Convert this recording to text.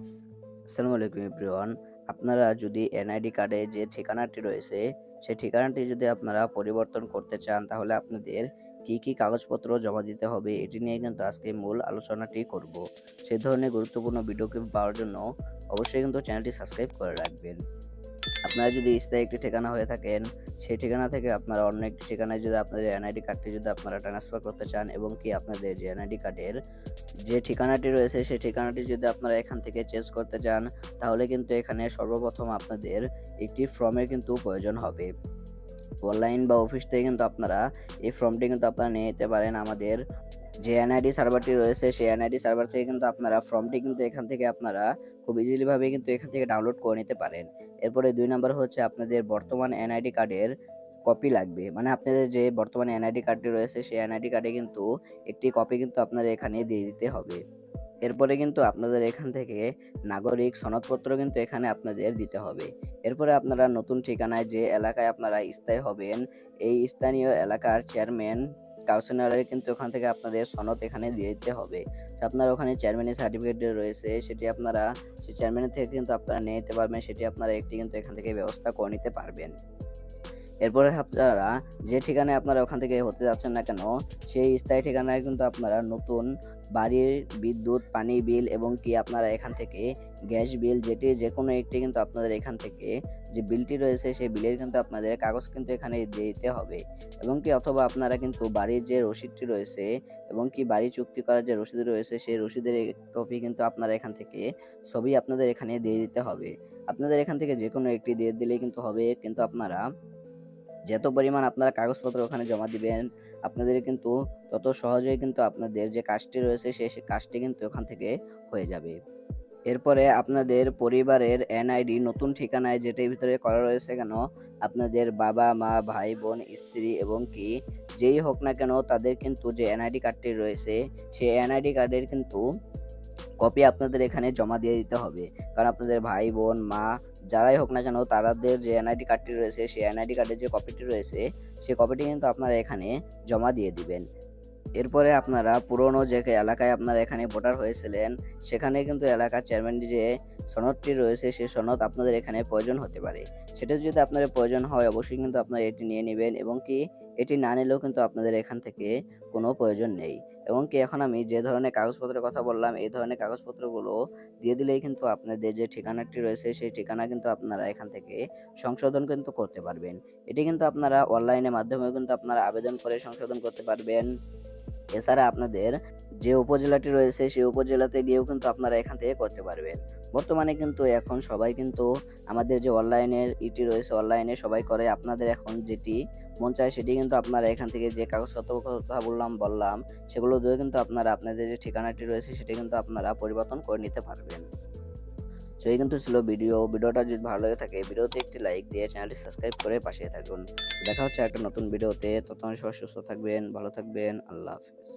আসসালামু আলাইকুম এভরিওয়ান। আপনারা যদি এনআইডি কার্ডে যে ঠিকানাটি রয়েছে, সেই ঠিকানাটি যদি আপনারা পরিবর্তন করতে চান, তাহলে আপনাদের কি কাগজপত্র জমা দিতে হবে, এটি নিয়ে কিন্তু আজকে মূল আলোচনাটি করব। সেই ধরনের গুরুত্বপূর্ণ ভিডিও ক্লিপ পাওয়ার জন্য অবশ্যই কিন্তু চ্যানেলটি সাবস্ক্রাইব করে রাখবেন। আপনারা যদি স্থায়ী একটি ঠিকানা হয়ে থাকেন, সেই ঠিকানা থেকে আপনারা অন্য একটি ঠিকানায় যদি আপনাদের এনআইডি কার্ডটি যদি আপনারা ট্রান্সফার করতে চান, এবং কি আপনাদের যে এনআইডি কার্ডের যে ঠিকানাটি রয়েছে সেই ঠিকানাটি যদি আপনারা এখান থেকে চেঞ্জ করতে চান, তাহলে কিন্তু এখানে সর্বপ্রথম আপনাদের একটি ফর্মের কিন্তু প্রয়োজন হবে। অনলাইন বা অফিস থেকে কিন্তু আপনারা এই ফর্মটি কিন্তু আপনারা নিয়ে নিতে পারেন। আমাদের যে এনআইডি সার্ভারটি রয়েছে সেই এনআইডি সার্ভার থেকে কিন্তু আপনারা ফর্মটি কিন্তু এখান থেকে আপনারা খুব ইজিলি ভাবে কিন্তু এখান থেকে ডাউনলোড করে নিতে পারেন। এরপরে ২ নাম্বার হচ্ছে আপনাদের বর্তমান এনআইডি কার্ডের কপি লাগবে। মানে আপনাদের যে বর্তমানে এনআইডি কার্ডটি রয়েছে সেই এনআইডি কার্ডে কিন্তু একটি কপি কিন্তু আপনারা এখানে দিয়ে দিতে হবে। এরপরে কিন্তু আপনাদের এখান থেকে নাগরিক সনদপত্র কিন্তু এখানে আপনাদের দিতে হবে। এরপরে আপনারা নতুন ঠিকানায় যে এলাকায় আপনারা স্থায়ী হবেন, এই স্থানীয় এলাকার চেয়ারম্যান, কাউন্সিলরের কিন্তু ওখান থেকে আপনাদের সনদ এখানে দিয়ে দিতে হবে। আপনার ওখানে চেয়ারম্যানের সার্টিফিকেট রয়েছে, সেটি আপনারা সেই চেয়ারম্যানের থেকে কিন্তু আপনারা নিয়ে নিতে পারবেন। সেটি আপনারা একটি কিন্তু এখান থেকে ব্যবস্থা করে নিতে পারবেন। এরপরে আপনারা যে ঠিকানায় আপনারা ওখান থেকে হতে যাচ্ছেন না কেন, সেই স্থায়ী ঠিকানায় কিন্তু আপনারা নতুন বাড়ির বিদ্যুৎ, পানি বিল এবং কি আপনারা এখান থেকে গ্যাস বিল, যেকোনো একটি কিন্তু আপনাদের এখান থেকে যে বিলটি রয়েছে সেই বিলের কিন্তু আপনাদের কাগজ কিন্তু এখানে দিয়ে দিতে হবে। এবং কি অথবা আপনারা কিন্তু বাড়ির যে রসিদটি রয়েছে এবং কি বাড়ি চুক্তি করার যে রসিদ রয়েছে সেই রসিদের কপি কিন্তু আপনারা এখান থেকে ছবি আপনাদের এখানে দিয়ে দিতে হবে। আপনাদের এখান থেকে যেকোনো একটি দিয়ে দিলেই কিন্তু হবে। কিন্তু আপনারা যত পরিমাণ আপনারা কাগজপত্র ওখানে জমা দিবেন, আপনাদের কিন্তু তত সহজেই কিন্তু আপনাদের যে কাজটি রয়েছে সেই কাজটি কিন্তু ওখান থেকে হয়ে যাবে। এরপরে আপনাদের পরিবারের এনআইডি নতুন ঠিকানায় যেটির ভিতরে করা রয়েছে কেন, আপনাদের বাবা, মা, ভাই, বোন, স্ত্রী এবং কি যেই হোক না কেন, তাদের কিন্তু যে এনআইডি কার্ডটি রয়েছে সেই এনআইডি কার্ডের কিন্তু কপি আপনাদের এখানে জমা দিয়ে দিতে হবে। কারণ আপনাদের ভাই, বোন, মা যারাই হোক না কেন, তাদের যে এনআইডি কার্ডটি রয়েছে সেই এনআইডি কার্ডের যে কপিটি রয়েছে সেই কপিটি কিন্তু আপনারা এখানে জমা দিয়ে দিবেন। এরপরে আপনারা পুরনো যে এলাকায় আপনারা এখানে ভোটার হয়েছিলেন, সেখানে কিন্তু এলাকার চেয়ারম্যানের যে সনদটি রয়েছে সেই সনদ আপনাদের এখানে প্রয়োজন হতে পারে। সেটা যদি আপনাদের প্রয়োজন হয়, অবশ্যই কিন্তু আপনারা এটি নিয়ে নেবেন। এবং কি এটি না নিলেও কিন্তু আপনাদের এখান থেকে কোনো প্রয়োজন নেই। এবং কি এখন আমি যে ধরনের কাগজপত্রের কথা বললাম, এই ধরনের কাগজপত্রগুলো দিয়ে দিলেই কিন্তু আপনাদের যে ঠিকানাটি রয়েছে সেই ঠিকানা কিন্তু আপনারা এখান থেকে সংশোধন কিন্তু করতে পারবেন। এটি কিন্তু আপনারা অনলাইনের মাধ্যমেও কিন্তু আপনারা আবেদন করে সংশোধন করতে পারবেন। এছাড়া আপনাদের যে উপজেলাটি রয়েছে সেই উপজেলাতে গিয়েও কিন্তু আপনারা এখান থেকে করতে পারবেন। বর্তমানে কিন্তু এখন সবাই কিন্তু আমাদের যে অনলাইনের রয়েছে, অনলাইনে সবাই করে। আপনাদের এখন যেটি মন চায় সেটি কিন্তু আপনারা এখান থেকে যে কাগজপত্র কথা বললাম সেগুলো দিয়ে কিন্তু আপনারা আপনাদের যে ঠিকানাটি রয়েছে সেটি কিন্তু আপনারা পরিবর্তন করে নিতে পারবেন। তো এই কিন্তু ছিল ভিডিওটা যদি ভালো লাগে থাকে ভিডিওতে একটি লাইক দিয়ে চ্যানেলটি সাবস্ক্রাইব করে পাশে থাকুন। দেখা হচ্ছে একটা নতুন ভিডিওতে। ততক্ষণ সবাই সুস্থ থাকবেন, ভালো থাকবেন। আল্লাহ হাফেজ।